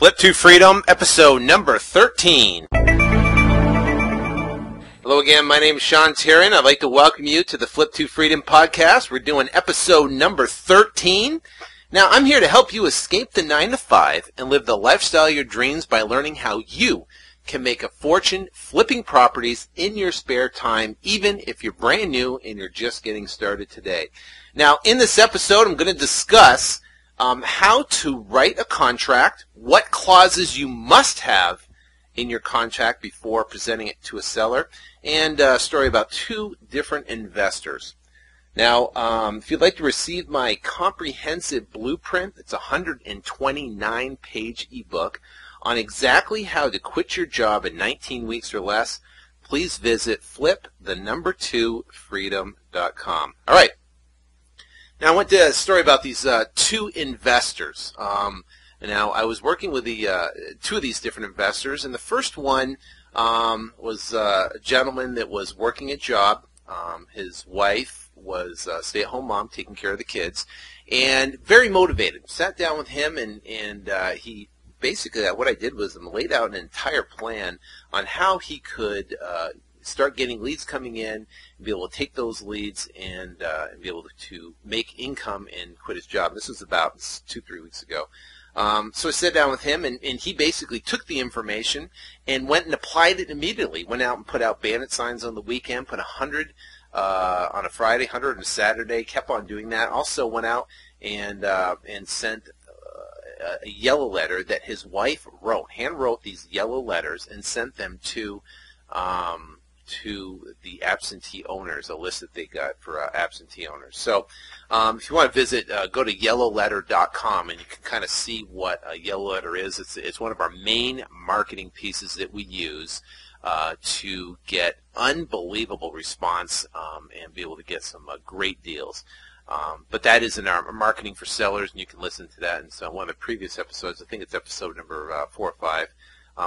Flip to Freedom, episode number 13. Hello again, my name is Sean Tarrant. I'd like to welcome you to the Flip to Freedom podcast. We're doing episode number 13. Now, I'm here to help you escape the 9 to 5 and live the lifestyle of your dreams by learning how you can make a fortune flipping properties in your spare time, even if you're brand new and you're just getting started today. Now, in this episode, I'm going to discuss how to write a contract, what clauses you must have in your contract before presenting it to a seller, and a story about two different investors. Now, if you'd like to receive my comprehensive blueprint, it's a 129-page ebook on exactly how to quit your job in 19 weeks or less, please visit flip2freedom.com. All right. Now, I went to a story about these two investors. Now, I was working with the two of these different investors, and the first one was a gentleman that was working a job. His wife was a stay-at-home mom taking care of the kids, and very motivated. Sat down with him, and he basically, what I did was laid out an entire plan on how he could start getting leads coming in, and be able to take those leads and be able to make income and quit his job. This was about 2-3 weeks ago. So I sat down with him, and he basically took the information and went and applied it immediately. Went out and put out bandit signs on the weekend, put 100 on a Friday, 100 on a Saturday, kept on doing that. Also went out and sent a yellow letter that his wife wrote, hand-wrote these yellow letters and sent them to the absentee owners, a list that they got for absentee owners. So if you want to visit, go to yellowletter.com, and you can kind of see what a yellow letter is. It's one of our main marketing pieces that we use to get unbelievable response and be able to get some great deals. But that is in our marketing for sellers, and you can listen to that in one of the previous episodes. I think it's episode number 4 or 5.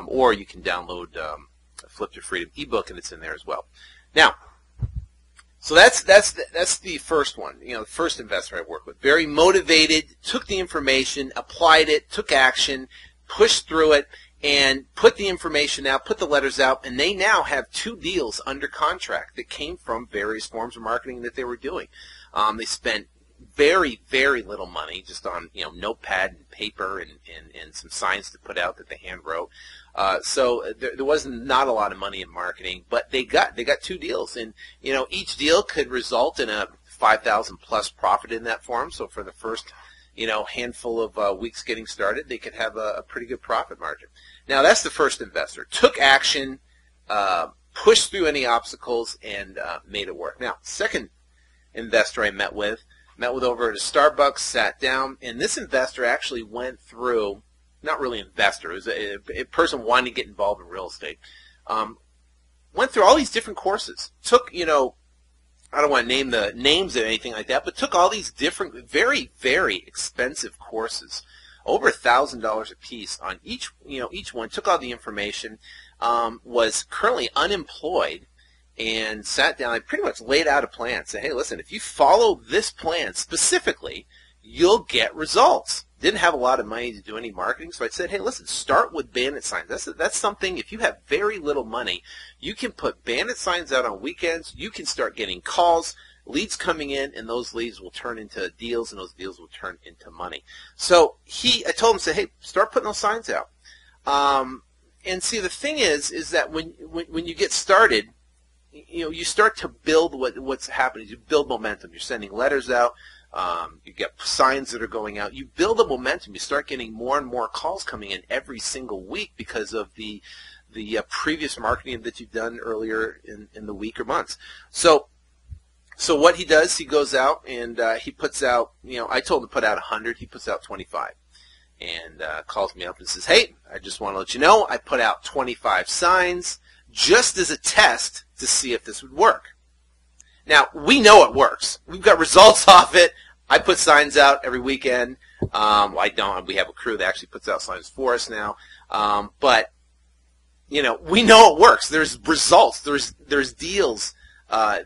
Or you can download Flip to Freedom ebook, and it's in there as well. Now, so that's the first one. You know, the first investor I worked with, very motivated, took the information, applied it, took action, pushed through it, and put the information out, put the letters out, and they now have 2 deals under contract that came from various forms of marketing that they were doing. They spent very, very little money just on notepad and paper and some signs to put out that they hand wrote. So there wasn't not a lot of money in marketing, but they got 2 deals, and each deal could result in a 5,000 plus profit in that form. So for the first handful of weeks getting started, they could have a pretty good profit margin. Now that's the first investor. Took action, pushed through any obstacles, and made it work. Now, second investor I met with over at a Starbucks, sat down, and this investor actually went through, not really investor, it was a person wanting to get involved in real estate, went through all these different courses, took, I don't want to name the names or anything like that, but took all these different, very, very expensive courses, over $1,000 a piece on each one, took all the information, was currently unemployed, and sat down. I pretty much laid out a plan. Said, hey, listen, if you follow this plan specifically, you'll get results. Didn't have a lot of money to do any marketing, so I said, hey, listen, start with bandit signs. That's something, if you have very little money, you can put bandit signs out on weekends. You can start getting calls, leads coming in, and those leads will turn into deals, and those deals will turn into money. So I told him, said, hey, start putting those signs out. And see, the thing is that when you get started, you start to build what's happening. You build momentum. You're sending letters out. You get signs that are going out. You build a momentum. You start getting more and more calls coming in every single week because of the previous marketing that you've done earlier in the week or months. So what he does, he goes out and he puts out, I told him to put out 100. He puts out 25. And calls me up and says, hey, I just want to let you know I put out 25 signs just as a test to see if this would work. Now, we know it works. We've got results off it. I put signs out every weekend. I don't. We have a crew that actually puts out signs for us now. But, we know it works. There's results. There's deals that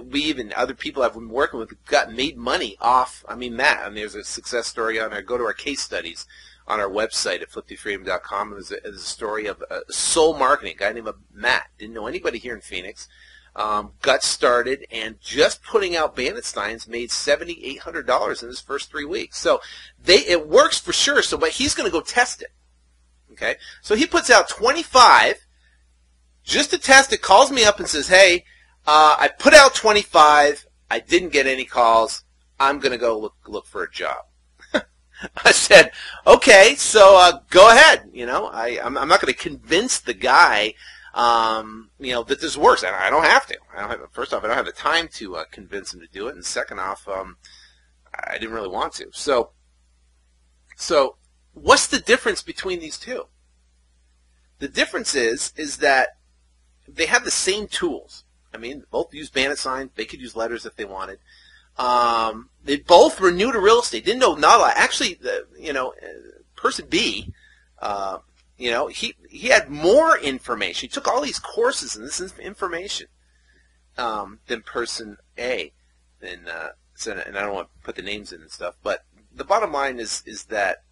we even other people have been working with got made money off. There's a success story on there. Go to our case studies on our website at flip2freedom.com. It was a story of soul marketing, a guy named Matt. Didn't know anybody here in Phoenix. Got started, and just putting out Bandit signs made $7,800 in his first 3 weeks. So it works for sure. So, but he's going to go test it. Okay, so he puts out 25 just to test it. Calls me up and says, "Hey, I put out 25. I didn't get any calls. I'm going to go look for a job." I said, "Okay, so go ahead. You know, I'm not going to convince the guy." That this works. I don't have to. First off, I don't have the time to convince him to do it, and second off, I didn't really want to. So what's the difference between these two? The difference is that they have the same tools. I mean, both use Bandit signs. They could use letters if they wanted. They both were new to real estate. Didn't know not a lot. Actually, person B. He had more information. He took all these courses and this information than person A. And I don't want to put the names in and stuff, but the bottom line is that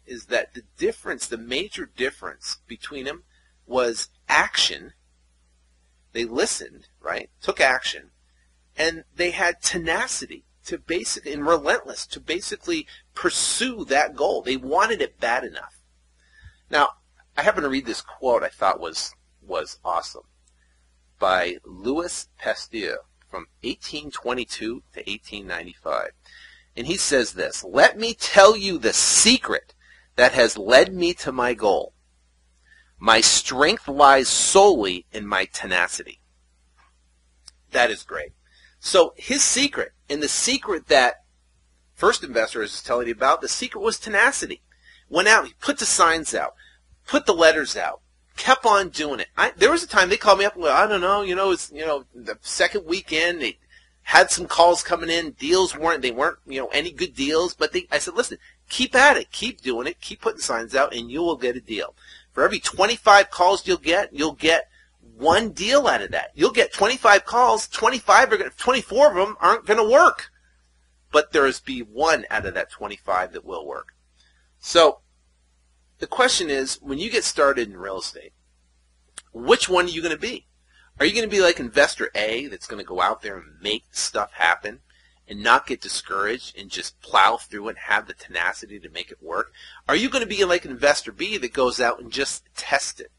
the difference, the major difference between them was action. They listened, right? Took action, and they had tenacity and relentless to basically pursue that goal. They wanted it bad enough. Now, I happen to read this quote I thought was awesome by Louis Pasteur from 1822 to 1895. And he says this: "Let me tell you the secret that has led me to my goal. My strength lies solely in my tenacity." That is great. So his secret, and the secret that First Investor is telling you about, the secret was tenacity. Went out, he put the signs out, put the letters out, kept on doing it. There was a time they called me up and go, "I don't know, it's the second weekend, they had some calls coming in, deals weren't any good deals, but I said, listen, keep at it, keep doing it, keep putting signs out, and you will get a deal. For every 25 calls you'll get one deal out of that. You'll get 25 calls, 24 of them aren't going to work, but there's be one out of that 25 that will work." So the question is, when you get started in real estate, which one are you going to be? Are you going to be like Investor A that's going to go out there and make stuff happen and not get discouraged and just plow through it and have the tenacity to make it work? Are you going to be like Investor B that goes out and just test it?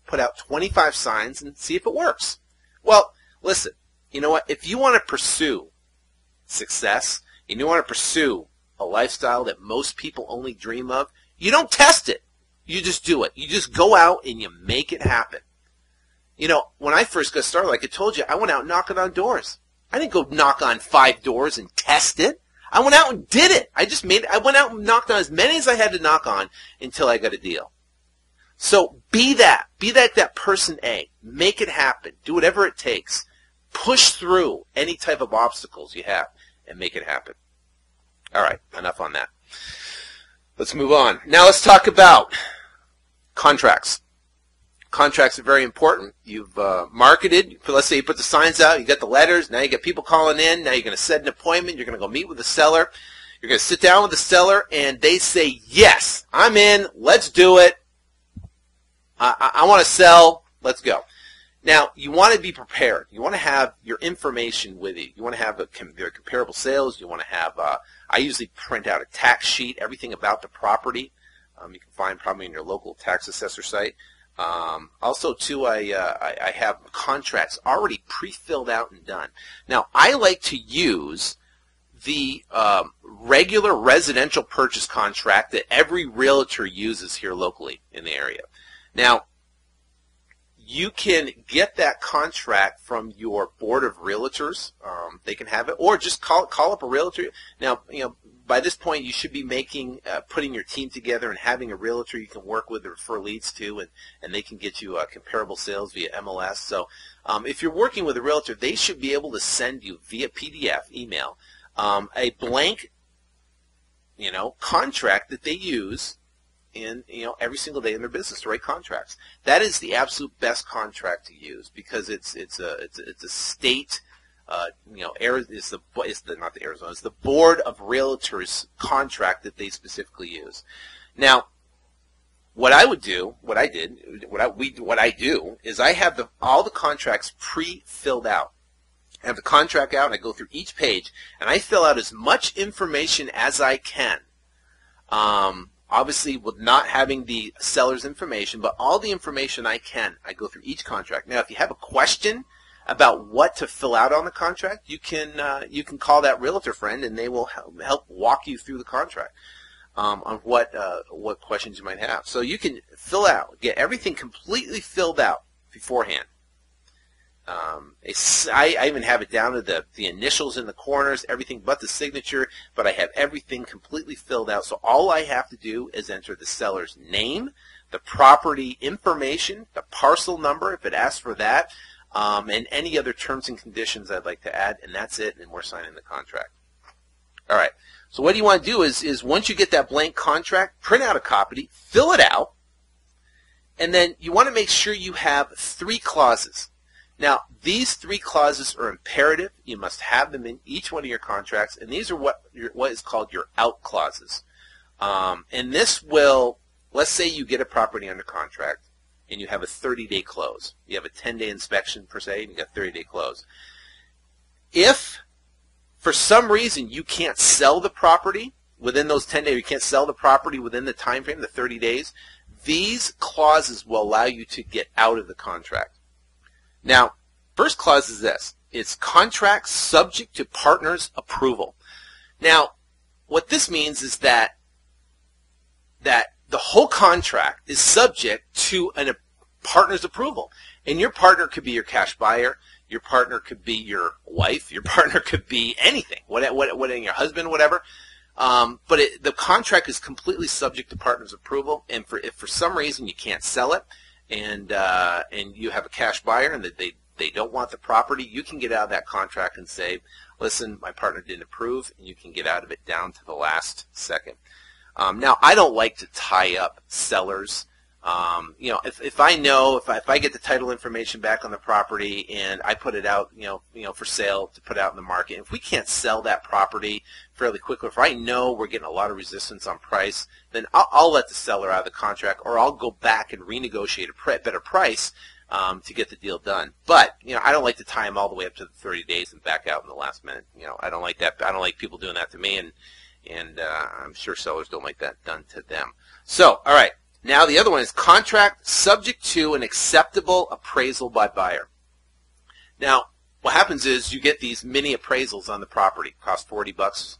Put out 25 signs and see if it works. Well, listen, you know what? If you want to pursue success and you want to pursue a lifestyle that most people only dream of, you don't test it. You just do it. You just go out and you make it happen. When I first got started, like I told you, I went out knocking on doors. I didn't go knock on 5 doors and test it. I went out and did it. I went out and knocked on as many as I had to knock on until I got a deal. So be that person A. Make it happen. Do whatever it takes. Push through any type of obstacles you have and make it happen. All right, enough on that. Let's move on. Now let's talk about contracts. Contracts are very important. You've marketed. Let's say you put the signs out. You got the letters. Now you got people calling in. Now you're going to set an appointment. You're going to go meet with the seller. You're going to sit down with the seller, and they say, "Yes, I'm in. Let's do it. I want to sell. Let's go." Now, you want to be prepared. You want to have your information with you. You want to have their comparable sales. You want to have, I usually print out a tax sheet, everything about the property. You can find probably in your local tax assessor site. Also, too, I have contracts already pre-filled out and done. Now, I like to use the regular residential purchase contract that every realtor uses here locally in the area. Now, you can get that contract from your board of realtors. They can have it, or just call up a realtor. Now, by this point, you should be putting your team together and having a realtor you can work with or refer leads to, and they can get you comparable sales via MLS. So, if you're working with a realtor, they should be able to send you via PDF, email, a blank, contract that they use in every single day in their business to write contracts. That is the absolute best contract to use because it's a state is not the Arizona, it's the Board of Realtors contract that they specifically use. Now, what I do is I have all the contracts pre-filled out. I have the contract out, and I go through each page, and I fill out as much information as I can. Obviously, with not having the seller's information, but all the information I can, I go through each contract. Now, if you have a question about what to fill out on the contract, you can call that realtor friend, and they will help walk you through the contract on what questions you might have. So you can fill out, get everything completely filled out beforehand. I even have it down to the initials in the corners, everything but the signature, but I have everything completely filled out. So all I have to do is enter the seller's name, the property information, the parcel number if it asks for that, and any other terms and conditions I'd like to add, and that's it, and we're signing the contract. All right. So what you want to do is once you get that blank contract, print out a copy, fill it out, and then you want to make sure you have 3 clauses. Now, these 3 clauses are imperative. You must have them in each one of your contracts, and these are what is called your out clauses. And this will, let's say you get a property under contract, and you have a 30-day close. You have a 10-day inspection, per se, and you got a 30-day close. If, for some reason, you can't sell the property within those 10 days, you can't sell the property within the time frame, the 30 days, these clauses will allow you to get out of the contract. Now, first clause is this. It's contract subject to partner's approval. Now, what this means is that the whole contract is subject to a partner's approval. And your partner could be your cash buyer, your partner could be your wife, your partner could be anything, your husband, whatever. But the contract is completely subject to partner's approval, and if for some reason you can't sell it, and you have a cash buyer and that they don't want the property, you can get out of that contract and say, listen, my partner didn't approve, and you can get out of it down to the last second. Now, I don't like to tie up sellers. If I know, if I get the title information back on the property and I put it out, for sale to put out in the market, if we can't sell that property fairly quickly, if I know we're getting a lot of resistance on price, then I'll let the seller out of the contract, or I'll go back and renegotiate a better price to get the deal done. But I don't like to tie them all the way up to the 30 days and back out in the last minute. I don't like that. I don't like people doing that to me, and I'm sure sellers don't like that done to them. So, all right. Now the other one is contract subject to an acceptable appraisal by buyer. Now what happens is you get these mini appraisals on the property. Cost $40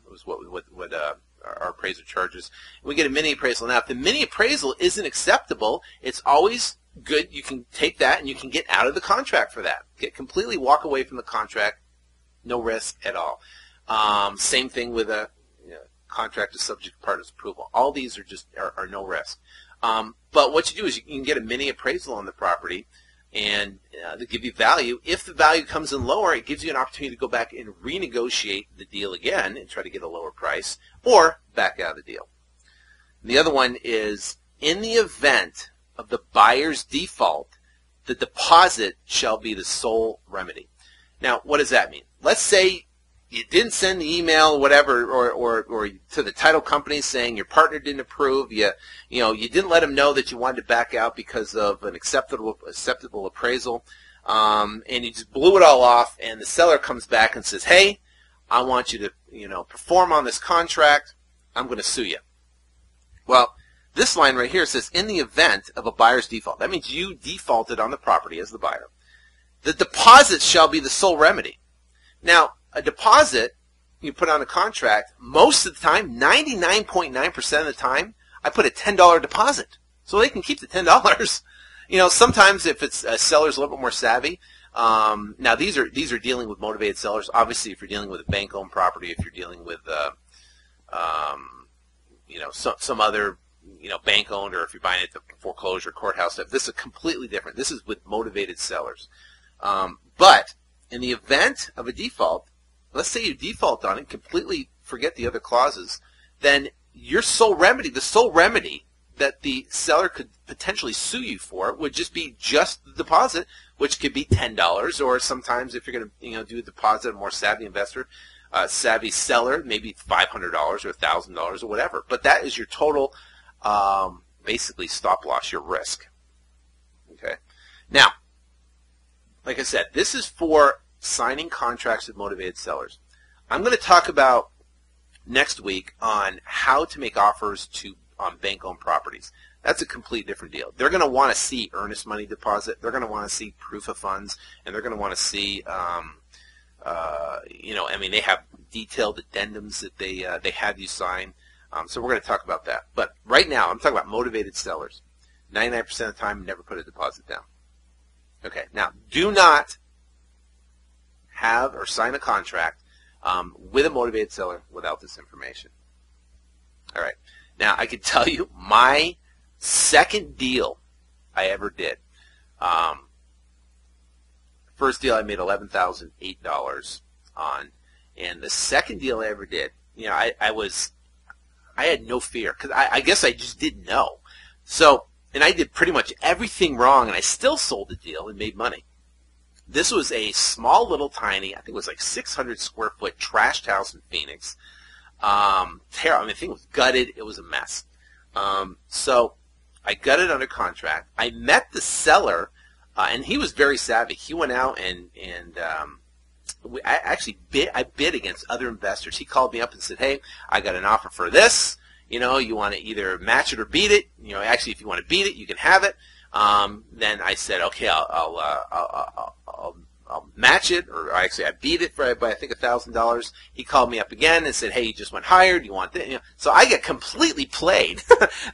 was what our appraiser charges. We get a mini appraisal. Now if the mini appraisal isn't acceptable, it's always good. You can take that and you can get out of the contract for that. Completely walk away from the contract, no risk at all. Same thing with a contract is subject to partner's approval. All these are no risk. But what you do is you can get a mini appraisal on the property, and they give you value. If the value comes in lower, it gives you an opportunity to go back and renegotiate the deal again and try to get a lower price, or back out of the deal. And the other one is, in the event of the buyer's default, the deposit shall be the sole remedy. Now, what does that mean? Let's say you didn't send the email, whatever, or to the title company saying your partner didn't approve. You didn't let them know that you wanted to back out because of an acceptable appraisal, and you just blew it all off. And the seller comes back and says, "Hey, I want you to perform on this contract. I'm going to sue you." Well, this line right here says, "In the event of a buyer's default," that means you defaulted on the property as the buyer. The deposit shall be the sole remedy. Now, a deposit you put on a contract, most of the time, 99.9% of the time, I put a $10 deposit. So they can keep the $10. Sometimes if it's a seller's a little bit more savvy, now these are dealing with motivated sellers. Obviously, if you're dealing with a bank-owned property, if you're dealing with some other bank-owned, or if you're buying it at the foreclosure courthouse stuff, this is completely different. This is with motivated sellers. But in the event of a default, let's say you default on it, completely forget the other clauses, then your sole remedy, the sole remedy that the seller could potentially sue you for would just be just the deposit, which could be $10, or sometimes if you're going to do a deposit, a more savvy investor, savvy seller, maybe $500 or $1,000 or whatever. But that is your total, basically stop loss, your risk. Okay. Now, like I said, this is for signing contracts with motivated sellers. I'm going to talk about next week on how to make offers to bank-owned properties. That's a complete different deal. They're going to want to see earnest money deposit. They're going to want to see proof of funds, and they're going to want to see, they have detailed addendums that they have you sign. So we're going to talk about that. But right now, I'm talking about motivated sellers. 99% of the time, never put a deposit down. Okay. Now, do not have or sign a contract with a motivated seller without this information. All right. Now, I can tell you my second deal I ever did. First deal I made $11,008 on, and the second deal I ever did, I had no fear because I guess I just didn't know. So, and I did pretty much everything wrong, and I still sold the deal and made money. This was a small little tiny, I think it was like 600 square foot trashed house in Phoenix. Terrible. I think it was gutted. It was a mess. So I got it under contract. I met the seller, and he was very savvy. He went out and I bid against other investors. He called me up and said, "Hey, I got an offer for this. You want to either match it or beat it. Actually, if you want to beat it, you can have it." Then I said, "Okay, I'll match it," or actually I beat it by I think $1,000. He called me up again and said, "Hey, you just went higher. Do you want this?" So I get completely played.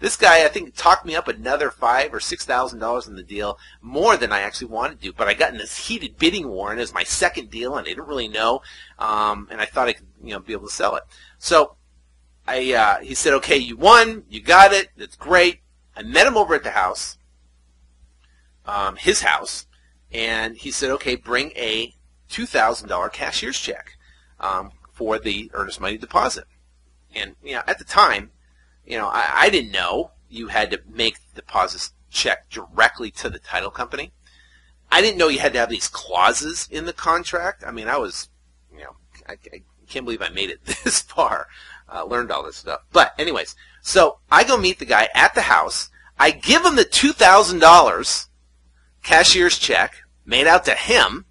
This guy, I think, talked me up another $5,000 or $6,000 in the deal, more than I actually wanted to. But I got in this heated bidding war, and it was my second deal, and I didn't really know, and I thought I could, be able to sell it. So he said, "Okay, you won. You got it. That's great." I met him over at the house, his house. And he said, "Okay, bring a $2,000 cashier's check for the earnest money deposit." And at the time, I didn't know you had to make the deposit check directly to the title company. I didn't know you had to have these clauses in the contract. I mean, I was, I can't believe I made it this far. Learned all this stuff. But anyways, so I go meet the guy at the house. I give him the $2,000 cashier's check made out to him,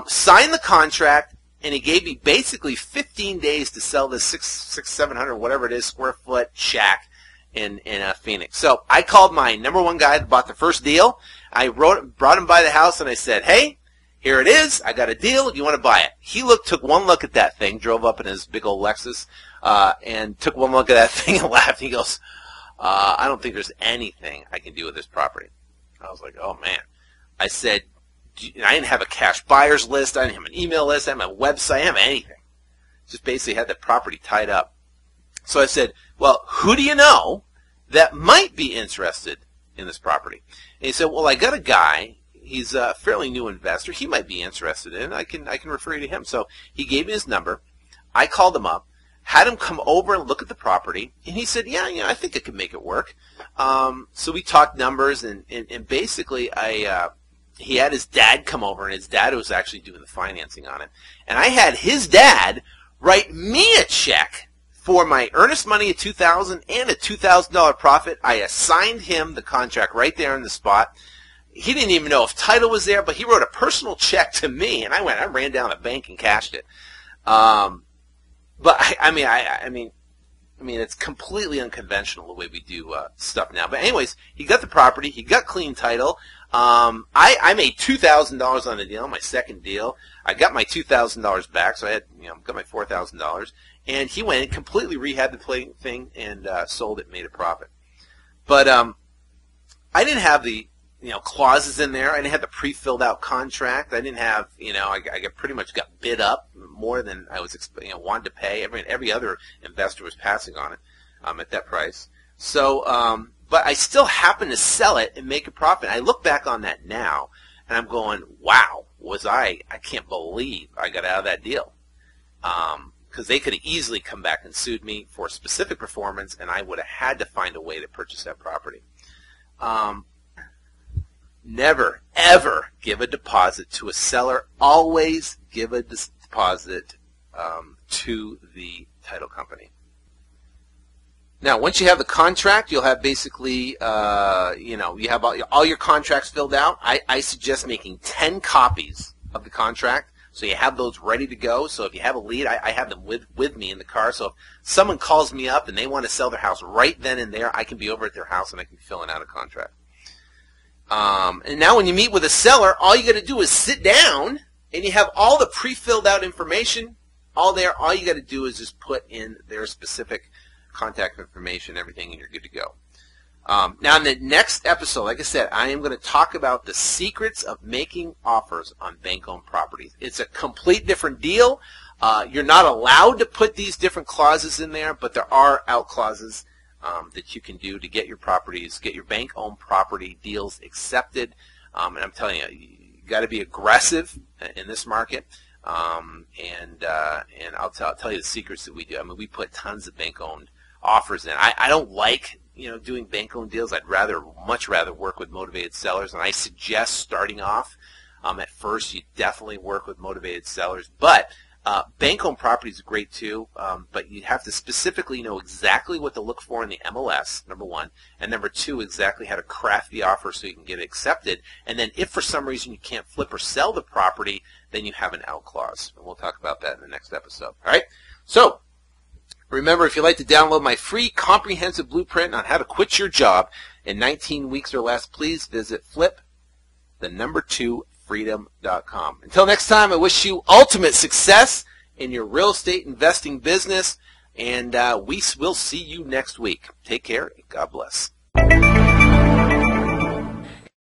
signed the contract, and he gave me basically 15 days to sell this 700, whatever it is, square foot shack in Phoenix. So I called my number one guy that bought the first deal. I brought him by the house, and I said, "Hey, here it is. I got a deal. Do you want to buy it?" He took one look at that thing, drove up in his big old Lexus, and took one look at that thing and laughed. He goes, "I don't think there's anything I can do with this property." I was like, "Oh, man." I said, I didn't have a cash buyer's list. I didn't have an email list. I didn't have a website. I didn't have anything. Just basically had the property tied up. So I said, "Well, who do you know that might be interested in this property?" And he said, "Well, I got a guy. He's a fairly new investor. He might be interested in it. I can refer you to him." So he gave me his number. I called him up, had him come over and look at the property, and he said, "Yeah, I think I can make it work." So we talked numbers, and basically he had his dad come over, and his dad was actually doing the financing on it. And I had his dad write me a check for my earnest money of $2,000 and a $2,000 profit. I assigned him the contract right there on the spot. He didn't even know if title was there, but he wrote a personal check to me, and I ran down to the bank and cashed it. But I mean, it's completely unconventional the way we do stuff now. But anyways, he got the property. He got clean title. I made $2,000 on the deal, my second deal. I got my $2,000 back, so I had, got my $4,000. And he went and completely rehabbed the thing and sold it and made a profit. But I didn't have the clauses in there. I didn't have the pre-filled out contract. I didn't have, I pretty much got bid up more than I was wanted to pay. Every other investor was passing on it at that price. So, but I still happened to sell it and make a profit. I look back on that now, and I'm going, wow, I can't believe I got out of that deal. Because because they could have easily come back and sued me for specific performance, and I would have had to find a way to purchase that property. Never, ever give a deposit to a seller. Always give a deposit to the title company. Now, once you have the contract, you'll have basically, you have all your contracts filled out. I suggest making 10 copies of the contract, so you have those ready to go. So if you have a lead, I have them with me in the car. So if someone calls me up and they want to sell their house right then and there, I can be over at their house and I can be filling out a contract. And now when you meet with a seller, all you got to do is sit down, and you have all the pre-filled out information all there. All you got to do is just put in their specific contact information, everything, and you're good to go. Now in the next episode, like I said, I am going to talk about the secrets of making offers on bank-owned properties. It's a complete different deal. You're not allowed to put these different clauses in there, but there are out clauses that you can do to get your properties, get your bank-owned property deals accepted. And I'm telling you, you got to be aggressive in this market. And I'll tell you the secrets that we do. I mean, we put tons of bank-owned offers in. I don't like doing bank-owned deals. I'd much rather work with motivated sellers, and I suggest starting off at first you definitely work with motivated sellers. But bank-owned properties are great too, but you have to specifically know exactly what to look for in the MLS, number one, and number two, exactly how to craft the offer so you can get it accepted. And then if for some reason you can't flip or sell the property, then you have an out clause. And we'll talk about that in the next episode. All right? So remember, if you'd like to download my free comprehensive blueprint on how to quit your job in 19 weeks or less, please visit flip2freedom.com. Until next time, I wish you ultimate success in your real estate investing business, and we will see you next week. Take care, and God bless.